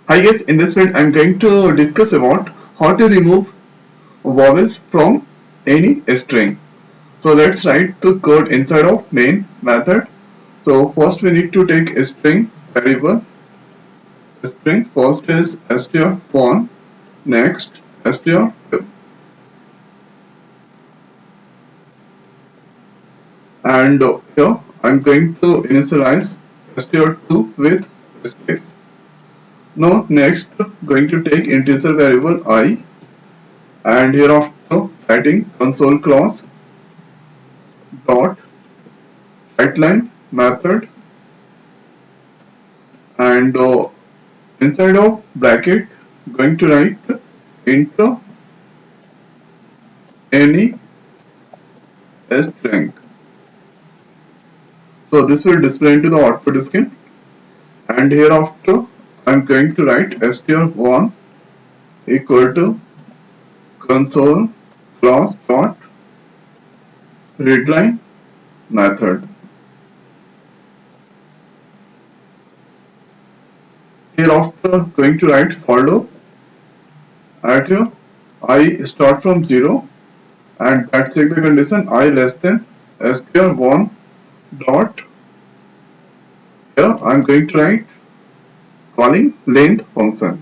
Hi guys, in this video I'm going to discuss about how to remove vowels from any string. So let's write the code inside of main method. So first we need to take a string variable. String first is str1, next str2, and here I'm going to initialize str2 with space. Now next going to take integer variable I, and hereafter writing console class dot writeLine method, and inside of bracket going to write enter any string. So this will display into the output screen, and hereafter I'm going to write str1 equal to console class dot readline method. Hereafter going to write for loop at here I start from 0, and that check the condition I less than str1 dot. Here I'm going to write calling length function,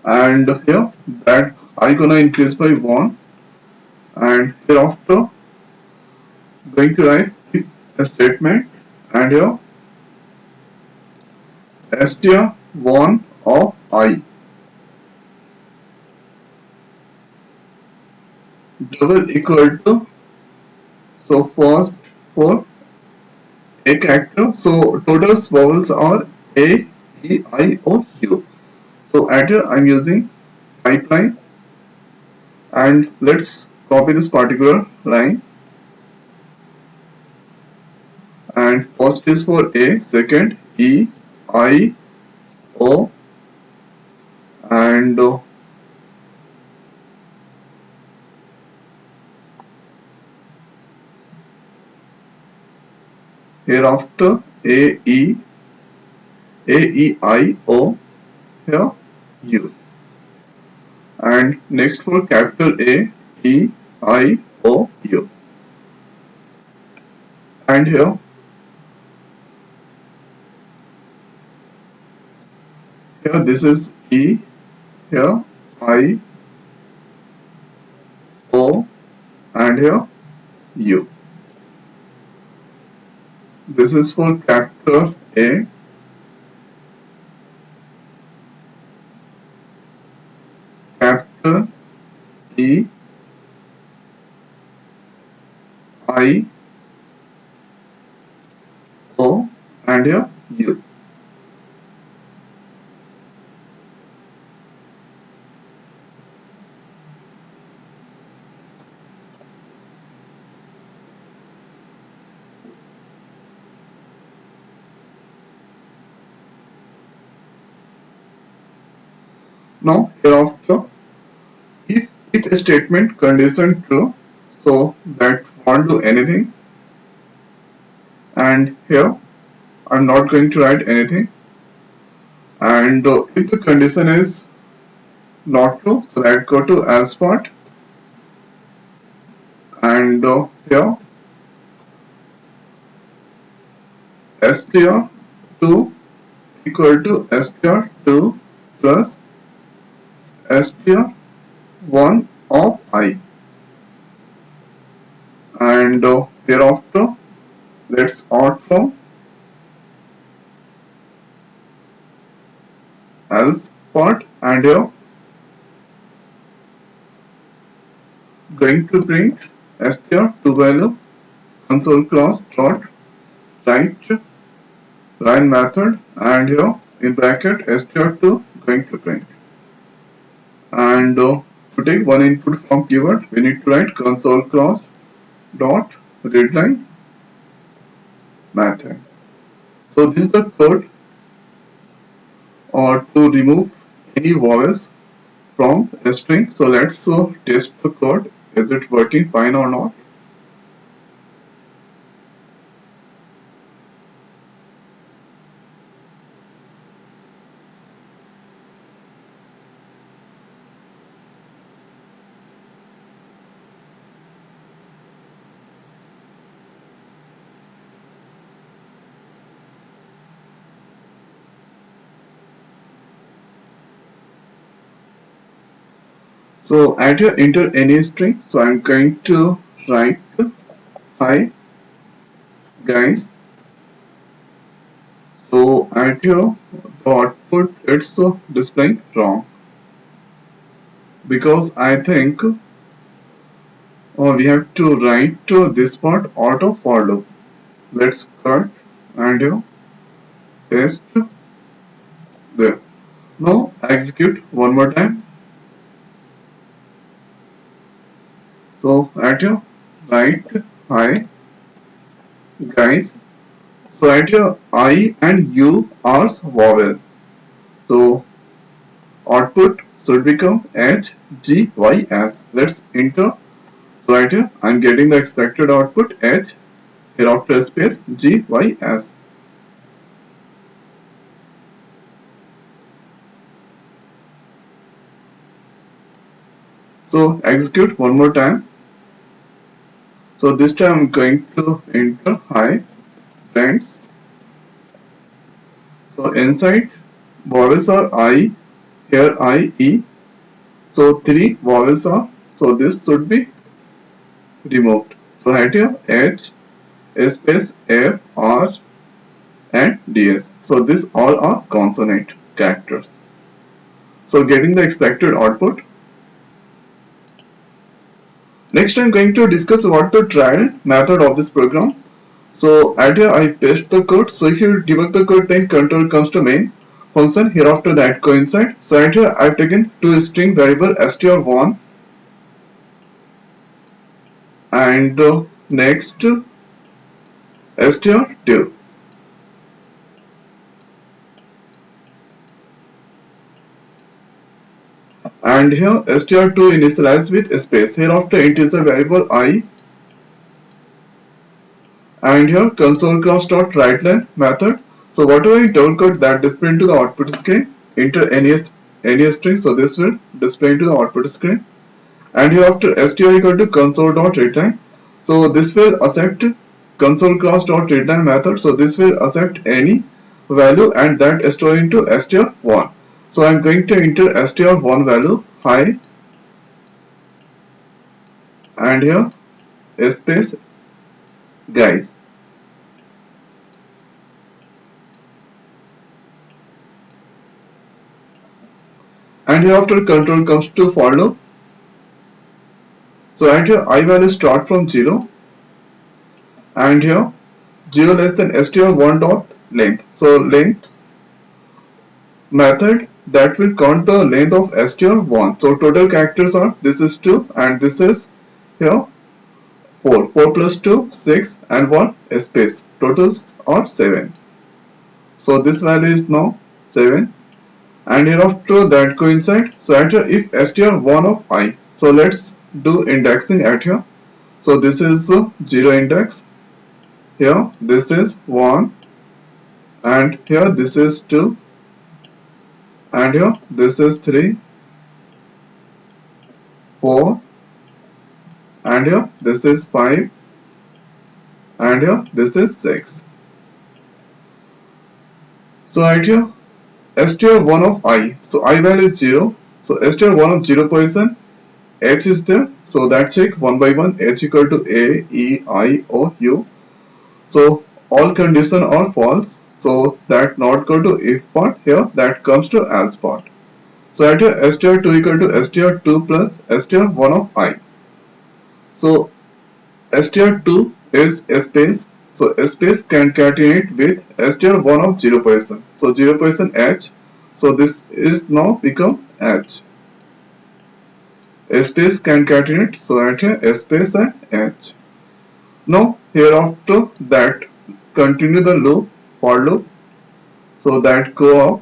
and here that I gonna increase by 1, and hereafter going to write a statement, and here str1 of I double equal to, so first for a character, so total vowels are A, E, I, O, U. So at here I'm using pipeline, and let's copy this particular line, and first is for A, second E, I, O, and hereafter A, E, I, O, here U, and next for capital A, E, I, O, U, and here this is E, here I, O, and here U. This is for capital A, capital E, I, O, and here U. Now hereafter, if a statement condition true, so that won't do anything, and here I'm not going to write anything, and if the condition is not true, so that go to else part, and here str2 equal to str2 plus str1 of I, and hereafter let's out from else part, and here going to print str2 value console class dot write line method, and here in bracket str2 going to print, and to take one input from keyword we need to write console class dot readline method. So this is the code to remove any vowels from a string. So let's test the code, is it working fine or not. So at here enter any string. So I'm going to write hi guys. So at here the output it's displaying wrong because I think we have to write this part out of for loop. Let's cut and paste there. Now execute one more time. So at here write hi guys. So at here I and U are vowel. So output should become HGYS. Let's enter. So right here I'm getting the expected output H here after space GYS. So execute one more time. So this time I'm going to enter hi friends. So inside vowels are I, here I, E. So three vowels are, so this should be removed. So right here H, space F, R and DS. So these all are consonant characters. So getting the expected output. Next I'm going to discuss about the trial method of this program. So at here I paste the code. So if you debug the code then control comes to main function hereafter that coincide. So at here I've taken two string variable str1 and next str2 and here str2 initialized with space. Hereafter it is the variable I and here console class dot writeLine method. So whatever you double code that display into the output screen, enter any string. So this will display into the output screen. And here after str equal to console dot readline. So this will accept console class dot readline method. So this will accept any value and that store into str1. So I'm going to enter str1 value hi and here space guys. And here after control comes to for loop. So at here I value start from 0 and here 0 less than str1 dot length. So length method that will count the length of str1. So total characters are this is 2 and this is here 4. 4 plus 2 6 and 1 space. Totals are 7. So this value is now 7 and hereafter that coincide. So at here if str1 of I. So let's do indexing at here. So this is 0 index. Here this is 1 and here this is 2 and here this is 3 4 and here this is 5 and here this is 6. So right here str1 of I. So I value is 0. So str1 of 0 position H is there. So that check one by one H equal to A, E, I, O, U. So all condition are false. So that not equal to if part here that comes to else part. So at here str2 equal to str2 plus str1 of I. So str2 is space. So space concatenate with str1 of 0 position. So 0 position H. So this is now become H. Space concatenate. So at here space and H. Now hereafter that continue the loop for loop. So that go up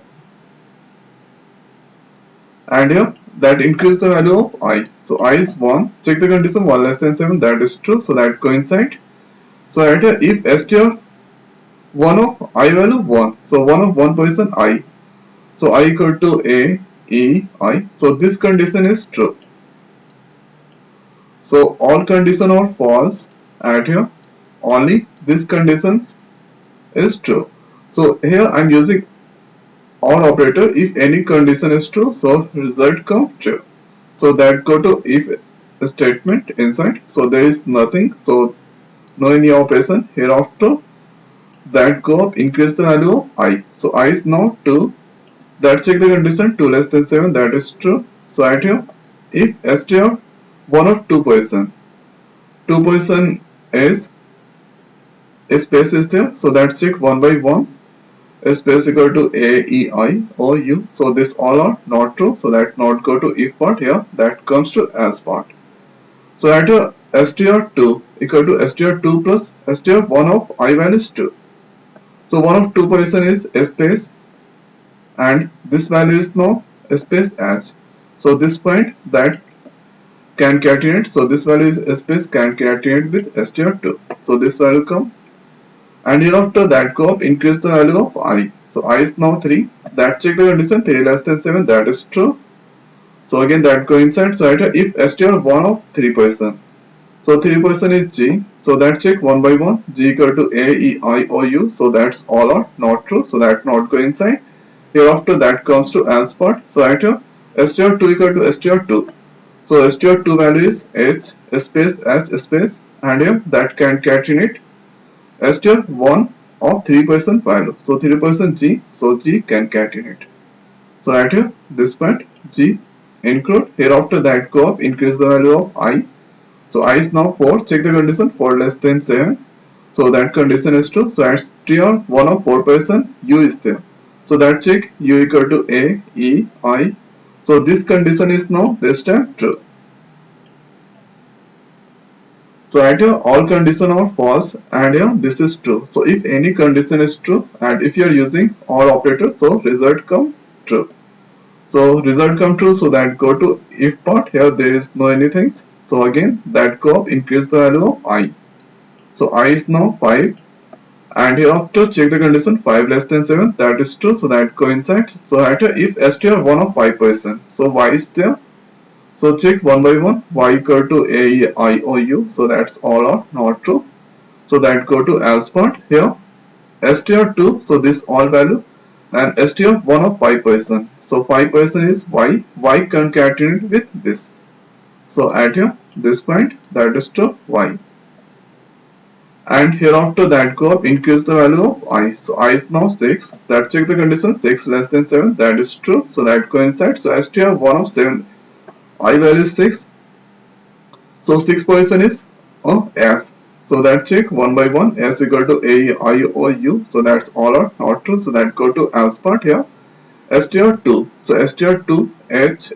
and here that increase the value of I. So I is 1. Check the condition 1 less than 7 that is true. So that coincide. So at here if str1 of I value 1. So 1 of 1 position I. So I equal to A, E, I. So this condition is true. So all condition are false at here. Only this conditions is true. So here I am using OR operator. If any condition is true, so result come true. So that go to if statement inside. So there is nothing. So no any operation. Hereafter that go up increase the value of I. So I is now 2. That check the condition 2 less than 7. That is true. So right here if str one of two person is a space is there. So that check one by one. A space equal to A, E, I or U. So this all are not true. So that not go to if part here. That comes to else part. So at str2 equal to str2 plus str1 of I value is 2. So one of two position is a space and this value is now a space h. So this point that can concatenate. So this value is a space can concatenate with str2. So this value come and hereafter that go up increase the value of I. So I is now 3. That check the condition 3 less than 7. That is true. So again that go inside. So if str1 of 3 person. So 3 person is G. So that check 1 by 1. G equal to A, E, I or U. So that's all are not true. So that not go inside. Hereafter that comes to else part. So at str2 equal to str2. So str2 value is H space and here that can concatenate str1 of 3 person value. So 3 person G. So G can concatenate. So at here this point G include hereafter that go up increase the value of I. So I is now 4. Check the condition 4 less than 7. So that condition is true. So at str 1 of 4 person U is there. So that check U equal to A, E, I. So this condition is now this time true. So at here all condition are false and here this is true. So if any condition is true and if you are using OR operator, so result come true. So result come true. So that go to if part here there is no anything. So again that go up increase the value of I. So I is now 5 and hereafter check the condition 5 less than 7 that is true. So that coincides. So after if str 1 of 5%. So Y is there. So check one by one Y equal to A, I or U. So that's all are not true. So that go to else part here str2. So this all value and str1 of 5%. So 5% is Y. Y concatenate with this. So at here this point that is to Y. And hereafter that go up increase the value of I. So I is now 6. That check the condition 6 less than 7. That is true. So that coincides. So str1 of 7 I value is 6. So 6% is S. So that check 1 by 1 S equal to A, I or U. So that's all are not true. So that go to else part here. str2. So str2 H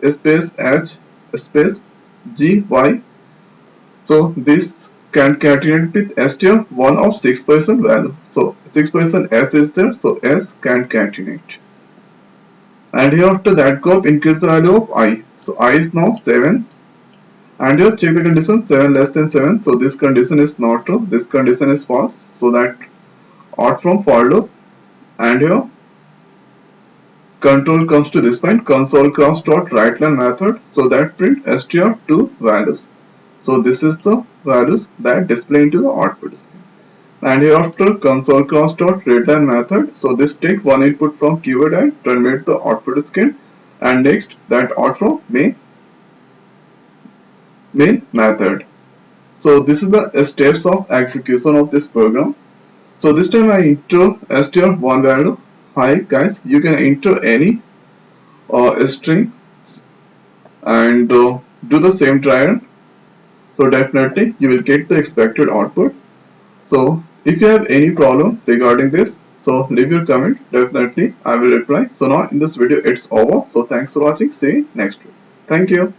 space G Y. So this can concatenate with str1 of 6% value. So 6% S is there. So S can concatenate. And here after that go up increase the value of I. So I is now 7. And here check the condition 7 less than 7. So this condition is not true. This condition is false. So that out from for loop. And here control comes to this point console class dot write line method. So that print str2 values. So this is the values that display into the output screen. And hereafter console class dot read line method. So this take one input from keyword and terminate the output screen. And next that out from main method. So this is the steps of execution of this program. So this time I enter str1 value. Hi guys, you can enter any string and do the same trial. So definitely you will get the expected output. So if you have any problem regarding this, so leave your comment. Definitely I will reply. So now in this video it's over. So thanks for watching. See you next week. Thank you.